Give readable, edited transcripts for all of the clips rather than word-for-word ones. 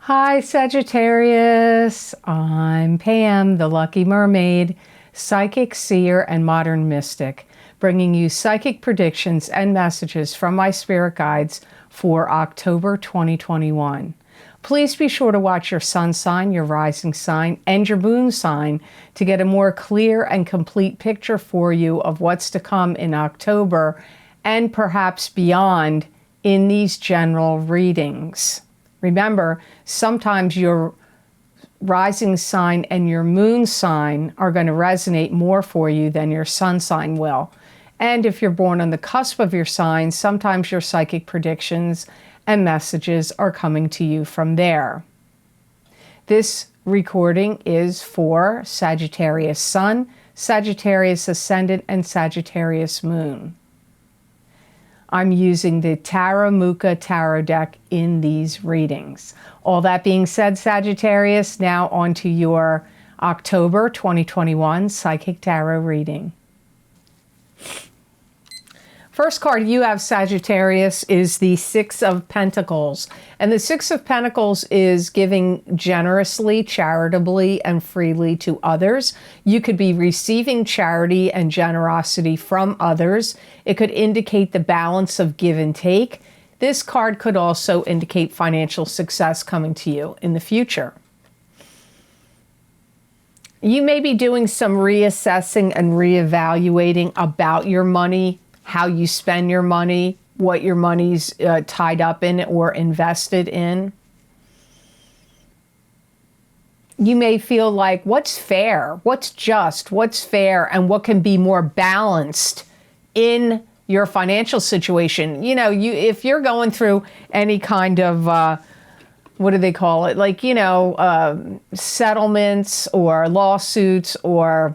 Hi Sagittarius, I'm Pam, the Lucky Mermaid, psychic, seer, and modern mystic, bringing you psychic predictions and messages from my spirit guides for October 2021. Please be sure to watch your sun sign, your rising sign, and your moon sign to get a more clear and complete picture for you of what's to come in October and perhaps beyond in these general readings. Remember, sometimes your rising sign and your moon sign are going to resonate more for you than your sun sign will. And if you're born on the cusp of your sign, sometimes your psychic predictions and messages are coming to you from there. This recording is for Sagittarius Sun, Sagittarius Ascendant, and Sagittarius Moon. I'm using the Tarot Tarot deck in these readings. All that being said, Sagittarius, now on to your October 2021 Psychic Tarot reading. First card you have, Sagittarius, is the Six of Pentacles. And the Six of Pentacles is giving generously, charitably, and freely to others. You could be receiving charity and generosity from others. It could indicate the balance of give and take. This card could also indicate financial success coming to you in the future. You may be doing some reassessing and reevaluating about your money, how you spend your money, what your money's tied up in or invested in. You may feel like, what's fair? What's just? What's fair? And what can be more balanced in your financial situation? You know, if you're going through any kind of, what do they call it? Like, settlements or lawsuits or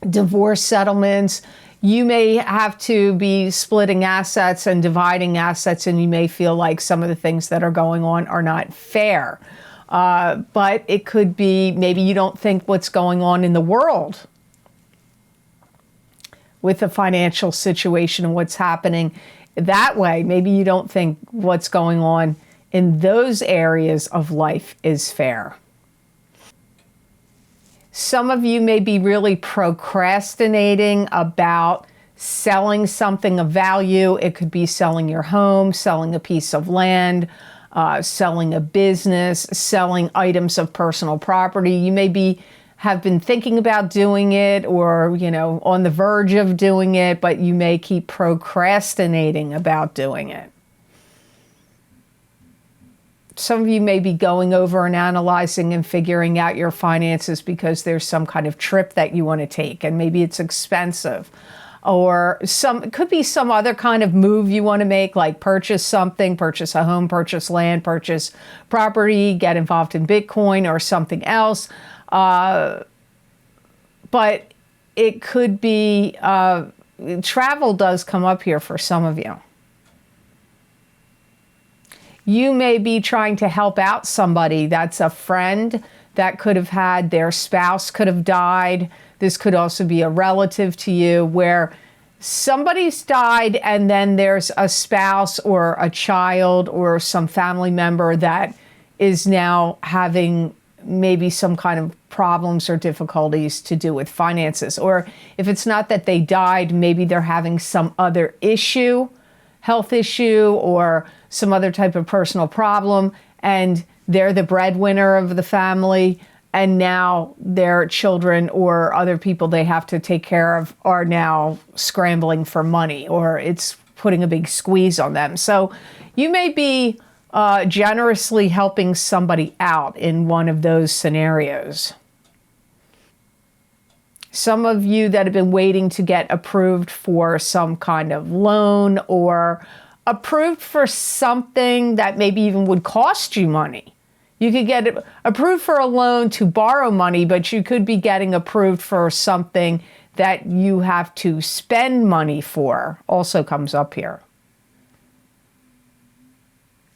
divorce settlements, you may have to be splitting assets and dividing assets, and you may feel like some of the things that are going on are not fair. But it could be maybe you don't think what's going on in the world with the financial situation and what's happening that way. Maybe you don't think what's going on in those areas of life is fair. Some of you may be really procrastinating about selling something of value. It could be selling your home, selling a piece of land, selling a business, selling items of personal property. You may have been thinking about doing it or, on the verge of doing it, but you may keep procrastinating about doing it. Some of you may be going over and analyzing and figuring out your finances because there's some kind of trip that you want to take and maybe it's expensive. Or it could be some other kind of move you want to make, like purchase something, purchase a home, purchase land, purchase property, get involved in Bitcoin or something else. But it could be, travel does come up here for some of you. You may be trying to help out somebody that's a friend that could have had their spouse could have died. This could also be a relative to you where somebody's died and then there's a spouse or a child or some family member that is now having maybe some kind of problems or difficulties to do with finances. Or if it's not that they died, maybe they're having some other issue, health issue, or some other type of personal problem, and they're the breadwinner of the family, and now their children or other people they have to take care of are now scrambling for money, or it's putting a big squeeze on them. So you may be generously helping somebody out in one of those scenarios. Some of you that have been waiting to get approved for some kind of loan or approved for something that maybe even would cost you money. You could get approved for a loan to borrow money, but you could be getting approved for something that you have to spend money for, also comes up here.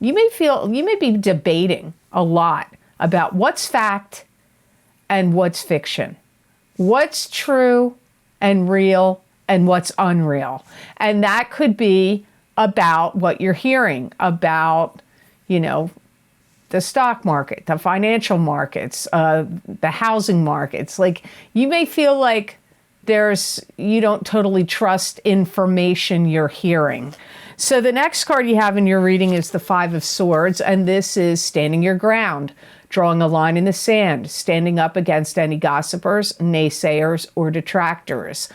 You may be debating a lot about what's fact and what's fiction. What's true and real and what's unreal. And that could be about what you're hearing about, the stock market, the financial markets, the housing markets. Like, you may feel like you don't totally trust information you're hearing. So the next card you have in your reading is the Five of Swords, and this is standing your ground, drawing a line in the sand, standing up against any gossipers, naysayers, or detractors.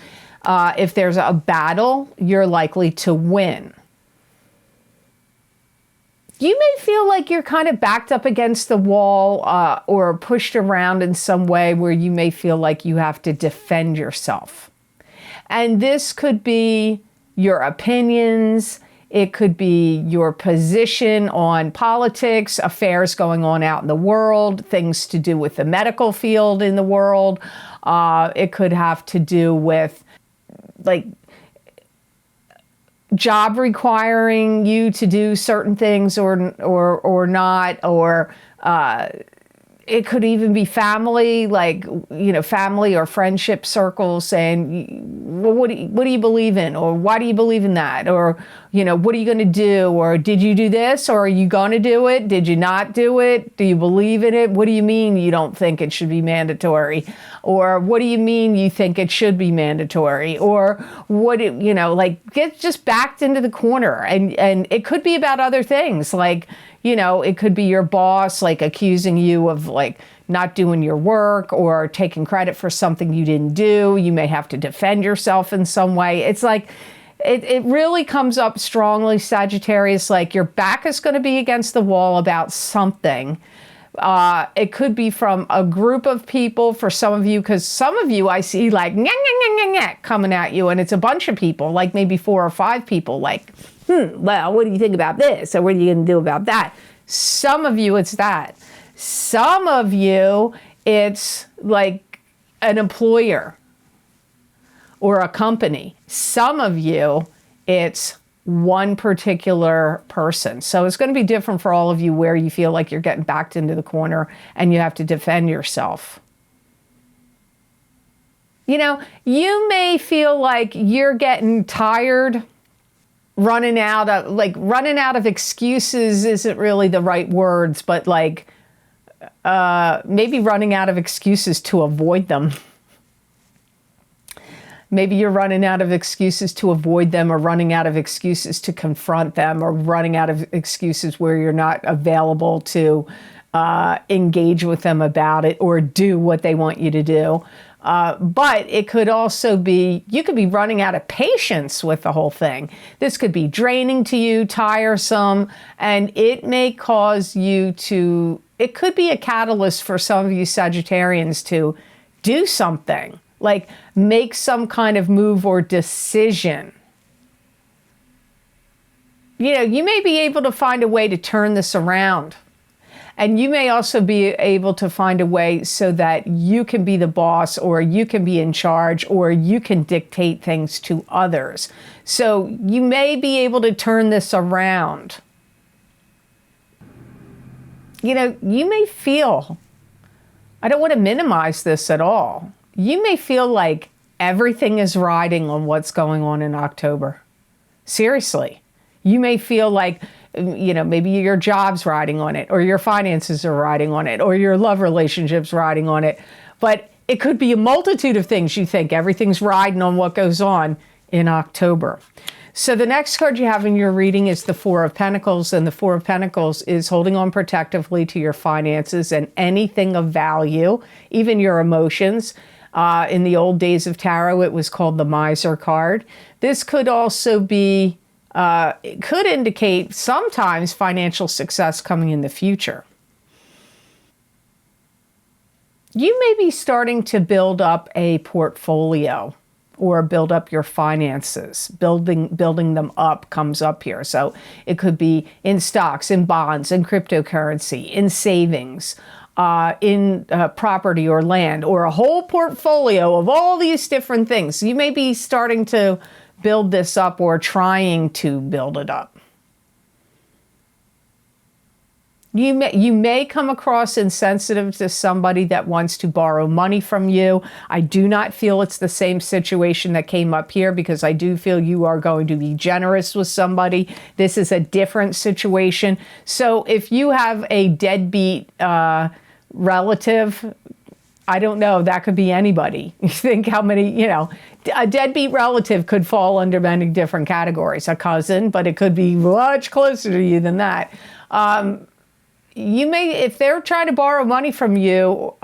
If there's a battle, you're likely to win. You may feel like you're kind of backed up against the wall or pushed around in some way where you may feel like you have to defend yourself. And this could be your opinions. It could be your position on politics, affairs going on out in the world, things to do with the medical field in the world. It could have to do with, like, job requiring you to do certain things or not, or it could even be family, like, family or friendship circles saying, well, what do you believe in? Or why do you believe in that? Or, what are you going to do? Or did you do this? Or are you going to do it? Did you not do it? Do you believe in it? What do you mean you don't think it should be mandatory? Or what do you mean you think it should be mandatory? Or get just backed into the corner. And it could be about other things, like, it could be your boss, like, accusing you of, like, not doing your work or taking credit for something you didn't do. You may have to defend yourself in some way. It's like, it really comes up strongly, Sagittarius, like your back is going to be against the wall about something. It could be from a group of people for some of you, because some of you I see like coming at you, and it's a bunch of people, like maybe 4 or 5 people, like, well, what do you think about this? Or what are you going to do about that? Some of you, it's that. Some of you, it's like an employer or a company. Some of you, it's one particular person. So it's going to be different for all of you where you feel like you're getting backed into the corner and you have to defend yourself. You may feel like you're getting tired. Running out of excuses isn't really the right words, but like maybe running out of excuses to avoid them. Maybe you're running out of excuses to avoid them, or running out of excuses to confront them, or running out of excuses where you're not available to engage with them about it or do what they want you to do. But it could also be, you could be running out of patience with the whole thing. This could be draining to you, tiresome, and it may cause you to, it could be a catalyst for some of you Sagittarians to do something, like make some kind of move or decision. You may be able to find a way to turn this around. And you may also be able to find a way so that you can be the boss, or you can be in charge, or you can dictate things to others. So you may be able to turn this around. You may feel, I don't want to minimize this at all. You may feel like everything is riding on what's going on in October. Seriously. You may feel like, maybe your job's riding on it, or your finances are riding on it, or your love relationship's riding on it. But it could be a multitude of things. You think everything's riding on what goes on in October. So the next card you have in your reading is the Four of Pentacles, and the Four of Pentacles is holding on protectively to your finances and anything of value, even your emotions. In the old days of tarot, it was called the Miser card. This could also be it could indicate sometimes financial success coming in the future. You may be starting to build up a portfolio or build up your finances. Building them up comes up here. So it could be in stocks, in bonds, in cryptocurrency, in savings, in property or land, or a whole portfolio of all these different things. You may be starting to build this up or trying to build it up. You may come across insensitive to somebody that wants to borrow money from you. I do not feel it's the same situation that came up here, because I do feel you are going to be generous with somebody. This is a different situation. So if you have a deadbeat relative, I don't know, that could be anybody. You think how many, a deadbeat relative could fall under many different categories. A cousin, but it could be much closer to you than that. You may, if they're trying to borrow money from you,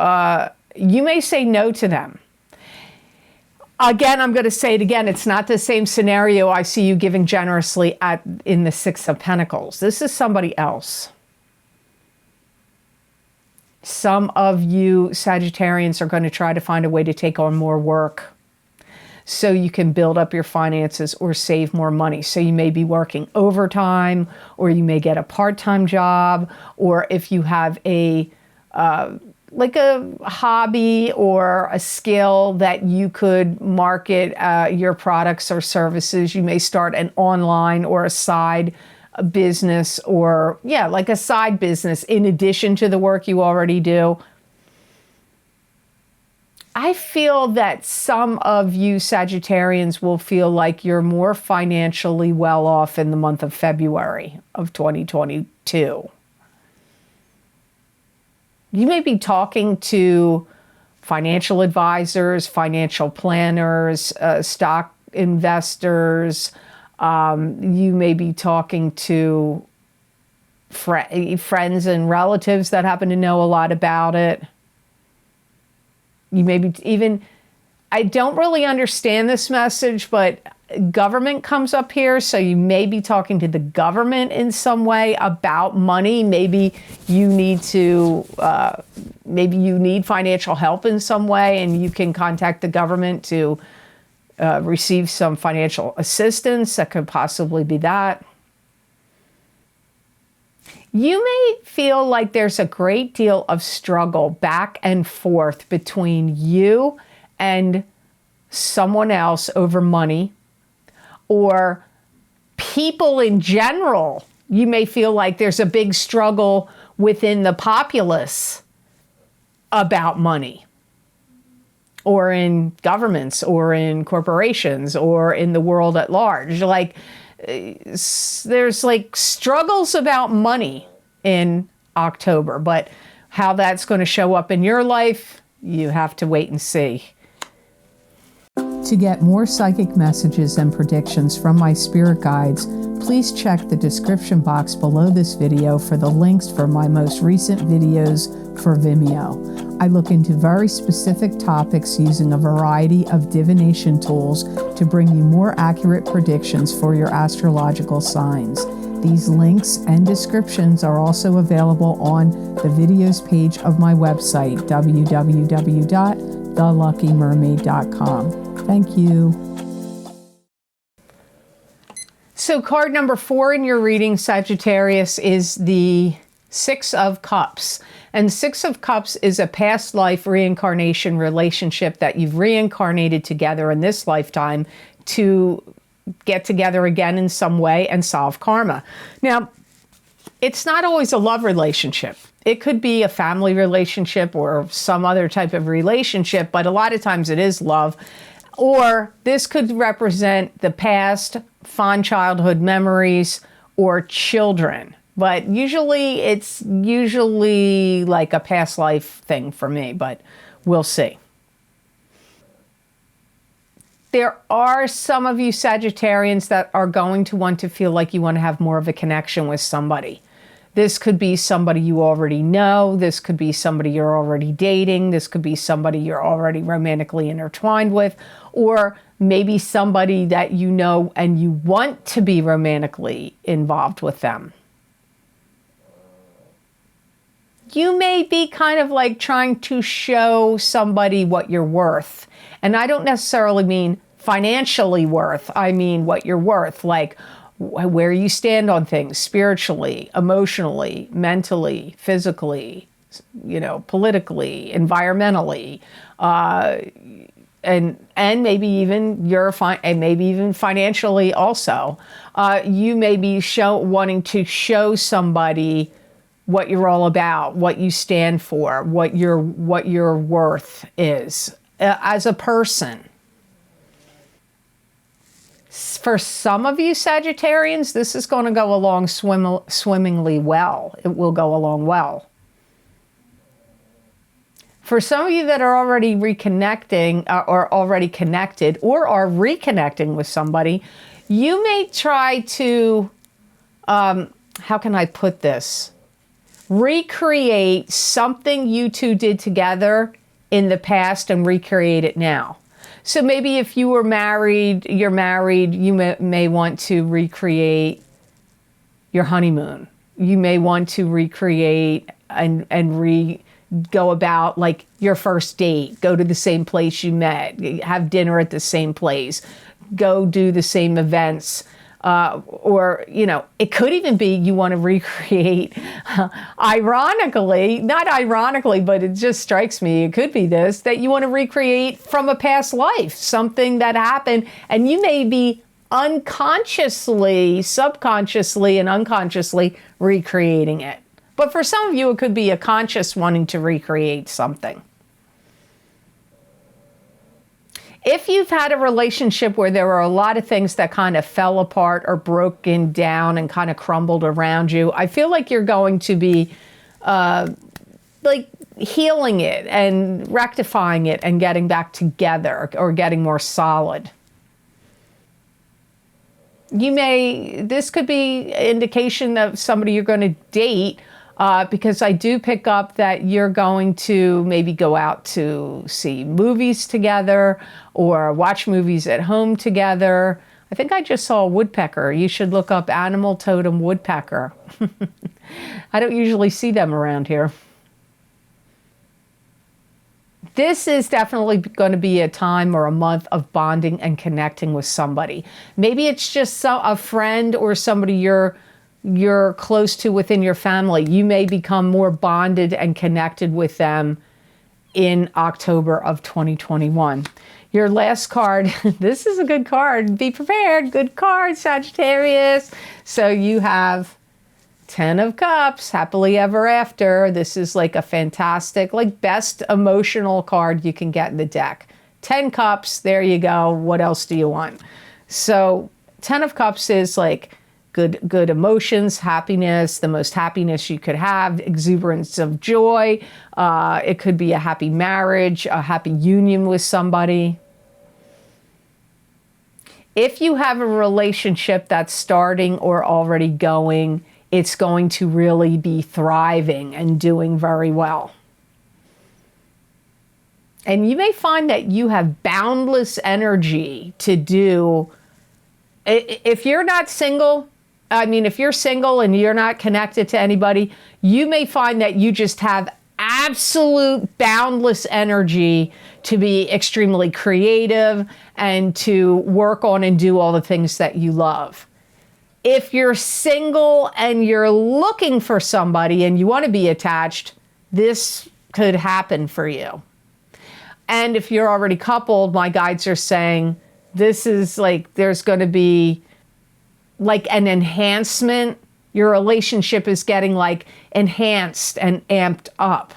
you may say no to them. Again, I'm going to say it again. It's not the same scenario I see you giving generously in the Six of Pentacles. This is somebody else. Some of you Sagittarians are going to try to find a way to take on more work so you can build up your finances or save more money. So you may be working overtime, or you may get a part-time job, or if you have a like a hobby or a skill that you could market your products or services, you may start an online or a side business, or like a side business in addition to the work you already do. I feel that some of you Sagittarians will feel like you're more financially well off in the month of February of 2022. You may be talking to financial advisors, financial planners, stock investors. You may be talking to friends and relatives that happen to know a lot about it. You may be even, I don't really understand this message, but government comes up here. So you may be talking to the government in some way about money. Maybe you need to, maybe you need financial help in some way, and you can contact the government to receive some financial assistance. That could possibly be that. You may feel like there's a great deal of struggle back and forth between you and someone else over money, or people in general. You may feel like there's a big struggle within the populace about money, or in governments, or in corporations, or in the world at large. Like, there's like struggles about money in October, but how that's going to show up in your life, you have to wait and see. To get more psychic messages and predictions from my spirit guides, please check the description box below this video for the links for my most recent videos for Vimeo. I look into very specific topics using a variety of divination tools to bring you more accurate predictions for your astrological signs. These links and descriptions are also available on the videos page of my website, www.theluckymermaid.com. Thank you. So card number 4 in your reading, Sagittarius, is the Six of Cups. And Six of Cups is a past life reincarnation relationship that you've reincarnated together in this lifetime to get together again in some way and solve karma. Now, it's not always a love relationship. It could be a family relationship or some other type of relationship, but a lot of times it is love. Or this could represent the past, fond childhood memories, or children. But usually it's like a past life thing for me, but we'll see. There are some of you Sagittarians that are going to want to feel like you want to have more of a connection with somebody. This could be somebody you already know. This could be somebody you're already dating. This could be somebody you're already romantically intertwined with, or maybe somebody that you know and you want to be romantically involved with them. You may be kind of like trying to show somebody what you're worth. And I don't necessarily mean financially worth. I mean what you're worth, like where you stand on things spiritually, emotionally, mentally, physically, politically, environmentally, and maybe even financially also. You may be wanting to show somebody what you're all about, what you stand for, what your worth is as a person. For some of you Sagittarians, this is going to go along swimmingly well. It will go along well. For some of you that are already reconnecting or already connected or are reconnecting with somebody, you may try to, how can I put this? Recreate something you two did together in the past and recreate it now. So maybe if you were married, you're married, you may want to recreate your honeymoon. You may want to recreate and go about like your first date, go to the same place you met, have dinner at the same place, go do the same events. Or, you know, it could even be you want to recreate, ironically, not ironically, but it just strikes me, it could be this, that you want to recreate from a past life, something that happened, and you may be unconsciously, subconsciously, and unconsciously recreating it. But for some of you, it could be a conscious wanting to recreate something. If you've had a relationship where there were a lot of things that kind of fell apart or broken down and kind of crumbled around you, I feel like you're going to be like healing it and rectifying it and getting back together or getting more solid. This could be indication of somebody you're going to date, because I do pick up that you're going to maybe go out to see movies together or watch movies at home together. I think I just saw a woodpecker. You should look up animal totem woodpecker. I don't usually see them around here. This is definitely going to be a time or a month of bonding and connecting with somebody. Maybe it's just a friend or somebody you're close to within your family. You may become more bonded and connected with them in October of 2021. Your last card, this is a good card. Be prepared. Good card, Sagittarius. So you have 10 of Cups, happily ever after. This is like a fantastic, like best emotional card you can get in the deck. 10 Cups, there you go. What else do you want? So 10 of Cups is like good emotions, happiness, the most happiness you could have, exuberance of joy. It could be a happy marriage, a happy union with somebody. If you have a relationship that's starting or already going, it's going to really be thriving and doing very well. And you may find that you have boundless energy to do. If you're not single, if you're single and you're not connected to anybody, you may find that you just have absolute boundless energy to be extremely creative and to work on and do all the things that you love. If you're single and you're looking for somebody and you want to be attached, this could happen for you. And if you're already coupled, my guides are saying this is like there's going to be like an enhancement. Your relationship is getting like enhanced and amped up.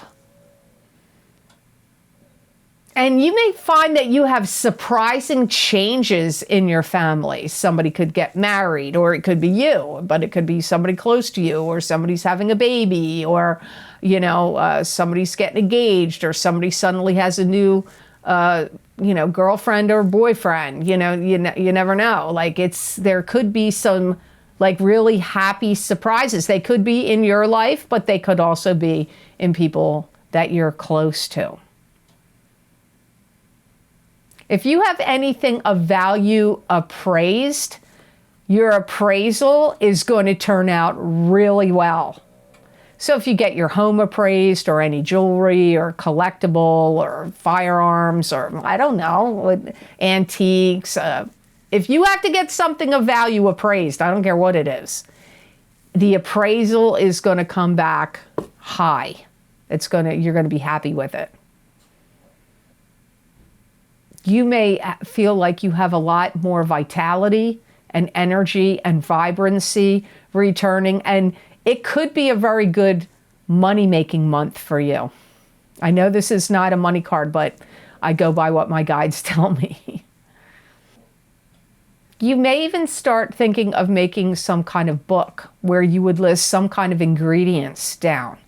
And you may find that you have surprising changes in your family. Somebody could get married, or it could be you, but it could be somebody close to you, or somebody's having a baby, or, somebody's getting engaged, or somebody suddenly has a new, girlfriend or boyfriend. You never know. There could be some really happy surprises. They could be in your life, but they could also be in people that you're close to. If you have anything of value appraised, your appraisal is going to turn out really well. So if you get your home appraised, or any jewelry or collectible or firearms, or I don't know, antiques, if you have to get something of value appraised, I don't care what it is, the appraisal is going to come back high. You're going to be happy with it. You may feel like you have a lot more vitality and energy and vibrancy returning, and it could be a very good money-making month for you. I know this is not a money card, but I go by what my guides tell me. You may even start thinking of making some kind of book where you would list some kind of ingredients down.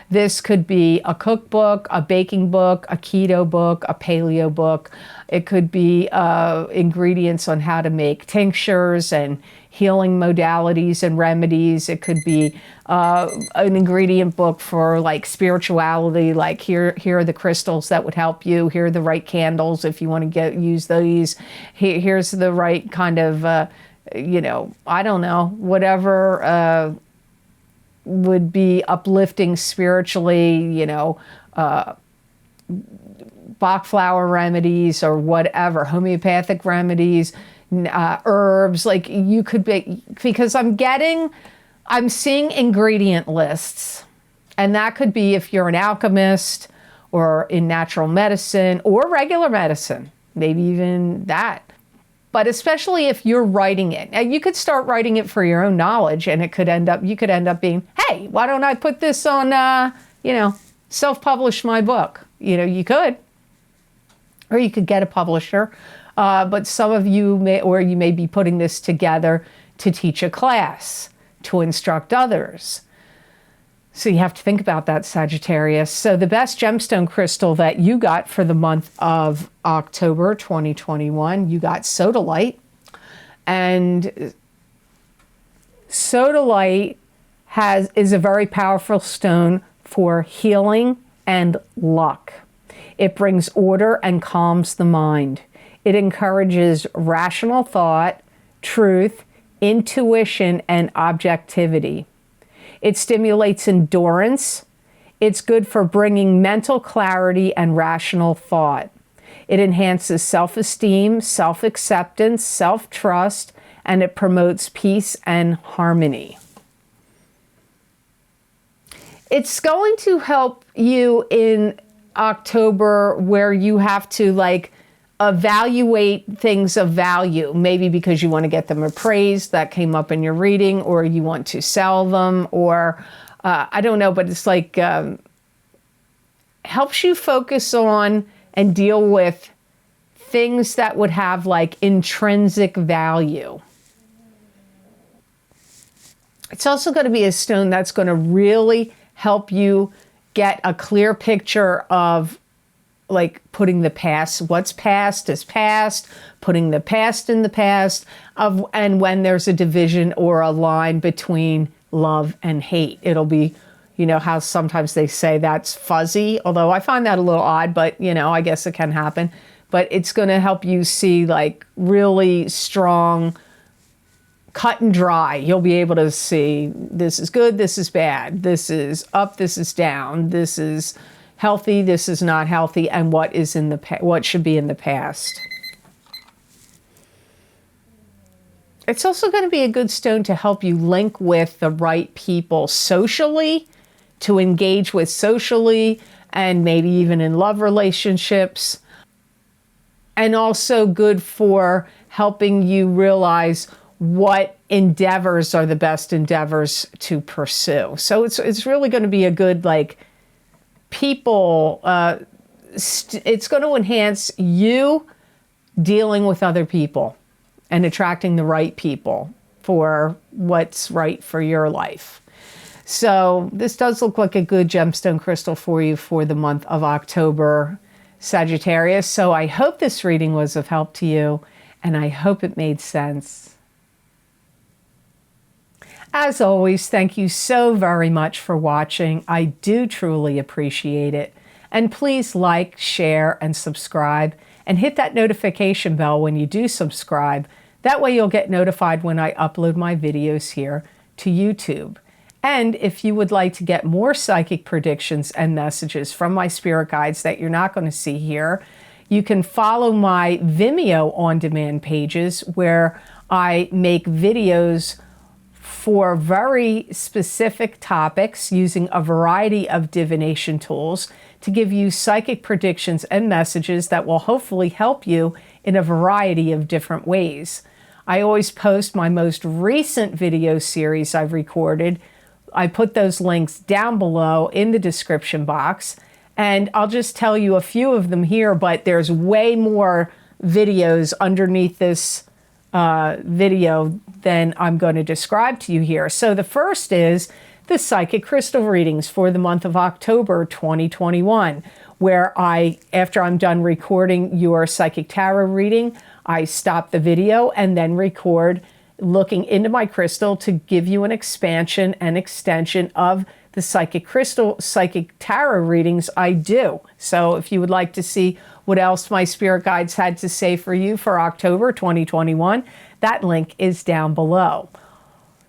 This could be a cookbook, a baking book, a keto book, a paleo book. It could be ingredients on how to make tinctures and healing modalities and remedies. It could be an ingredient book for like spirituality, like here are the crystals that would help you. Here are the right candles if you want to use these. Here's the right kind of, you know, I don't know, whatever would be uplifting spiritually, you know, Bach flower remedies or whatever, homeopathic remedies, herbs. Like you could be, because I'm seeing ingredient lists, and that could be if you're an alchemist or in natural medicine or regular medicine, maybe even that. But especially if you're writing it, and you could start writing it for your own knowledge, and you could end up being, hey, why don't I put this on, you know, self-publish my book? You know, you could, or you could get a publisher. But some of you may be putting this together to teach a class, to instruct others. So you have to think about that, Sagittarius. So the best gemstone crystal that you got for the month of October 2021, you got sodalite. And sodalite is a very powerful stone for healing and luck. It brings order and calms the mind. It encourages rational thought, truth, intuition, and objectivity. It stimulates endurance. It's good for bringing mental clarity and rational thought. It enhances self-esteem, self-acceptance, self-trust, and it promotes peace and harmony. It's going to help you in October where you have to like evaluate things of value, maybe because you want to get them appraised, that came up in your reading, or you want to sell them, or I don't know, but it's like helps you focus on and deal with things that would have like intrinsic value. It's also going to be a stone that's going to really help you get a clear picture of like putting the past, what's past is past, putting the past in the past, and when there's a division or a line between love and hate. It'll be, you know, how sometimes they say that's fuzzy, although I find that a little odd, but, you know, I guess it can happen. But it's going to help you see like really strong, cut and dry. You'll be able to see this is good, this is bad, this is up, this is down, this is healthy, this is not healthy, and what is in the what should be in the past. It's also going to be a good stone to help you link with the right people socially, to engage with socially, and maybe even in love relationships. And also good for helping you realize what endeavors are the best endeavors to pursue. So it's really going to be a good like people, it's going to enhance you dealing with other people and attracting the right people for what's right for your life. So this does look like a good gemstone crystal for you for the month of October, Sagittarius. So I hope this reading was of help to you, and I hope it made sense. As always, thank you so very much for watching. I do truly appreciate it. And please like, share, and subscribe, and hit that notification bell when you do subscribe. That way you'll get notified when I upload my videos here to YouTube. And if you would like to get more psychic predictions and messages from my spirit guides that you're not going to see here, you can follow my Vimeo on-demand pages where I make videos for very specific topics using a variety of divination tools to give you psychic predictions and messages that will hopefully help you in a variety of different ways. I always post my most recent video series I've recorded I put those links down below in the description box. And I'll just tell you a few of them here, but there's way more videos underneath this video than I'm going to describe to you here. So the first is the psychic crystal readings for the month of October 2021, where after I'm done recording your psychic tarot reading, I stop the video and then record looking into my crystal to give you an expansion and extension of the psychic tarot readings I do. So if you would like to see what else my spirit guides had to say for you for October 2021, that link is down below.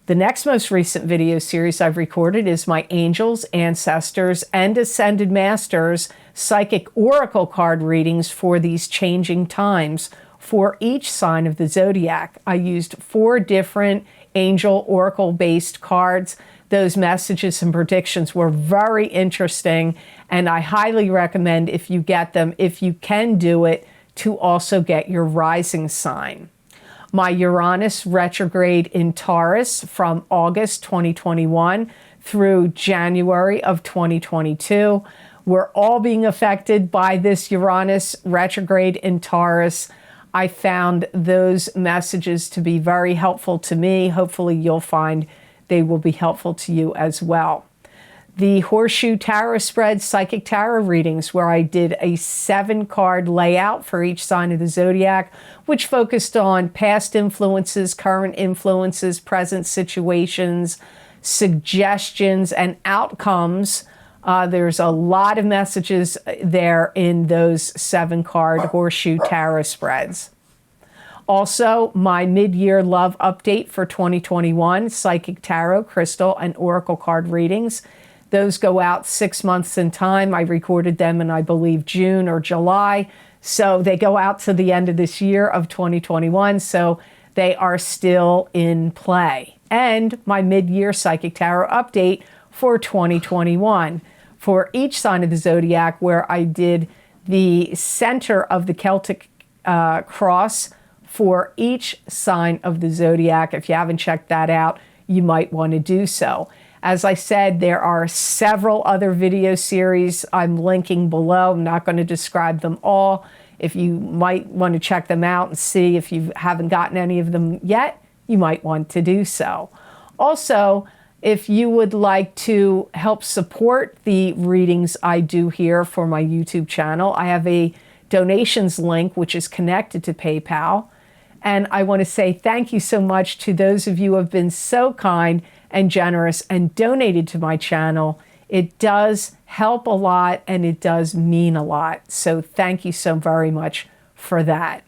The next most recent video series I've recorded is my Angels, Ancestors, and Ascended Masters psychic oracle card readings for these changing times for each sign of the zodiac. I used 4 different angel oracle-based cards. Those messages and predictions were very interesting, and I highly recommend, if you get them, if you can do it, to also get your rising sign. My Uranus retrograde in Taurus from August 2021 through January of 2022. We're all being affected by this Uranus retrograde in Taurus. I found those messages to be very helpful to me. Hopefully you'll find they will be helpful to you as well. The Horseshoe Tarot Spread Psychic Tarot readings, where I did a 7-card layout for each sign of the zodiac, which focused on past influences, current influences, present situations, suggestions, and outcomes. There's a lot of messages there in those 7-card Horseshoe Tarot spreads. Also, my mid-year love update for 2021, Psychic Tarot, Crystal, and Oracle card readings. Those go out 6 months in time. I recorded them in, I believe, June or July. So they go out to the end of this year of 2021. So they are still in play. And my mid-year Psychic Tarot update for 2021 for each sign of the zodiac, where I did the center of the Celtic cross for each sign of the zodiac. If you haven't checked that out, you might want to do so. As I said, there are several other video series I'm linking below. I'm not going to describe them all. If you might want to check them out and see if you haven't gotten any of them yet, you might want to do so. Also, if you would like to help support the readings I do here for my YouTube channel, I have a donations link which is connected to PayPal. And I want to say thank you so much to those of you who have been so kind and generous and donated to my channel. It does help a lot and it does mean a lot. So thank you so very much for that.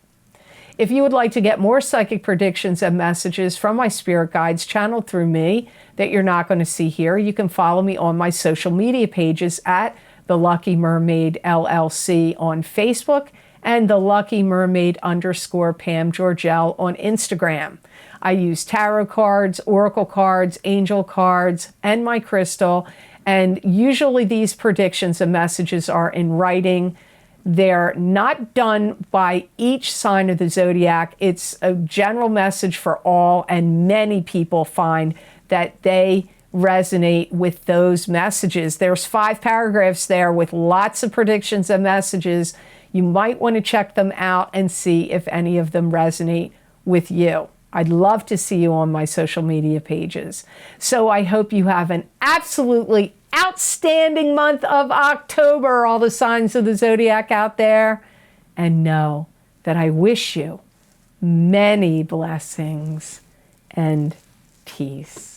If you would like to get more psychic predictions and messages from my spirit guides channeled through me that you're not going to see here, you can follow me on my social media pages at The Lucky Mermaid LLC on Facebook and The Lucky Mermaid _ Pam Georgel on Instagram. I use tarot cards, oracle cards, angel cards, and my crystal. And usually these predictions and messages are in writing. They're not done by each sign of the zodiac. It's a general message for all, and many people find that they resonate with those messages. There's 5 paragraphs there with lots of predictions and messages. You might want to check them out and see if any of them resonate with you. I'd love to see you on my social media pages. So I hope you have an absolutely outstanding month of October, all the signs of the zodiac out there. And know that I wish you many blessings and peace.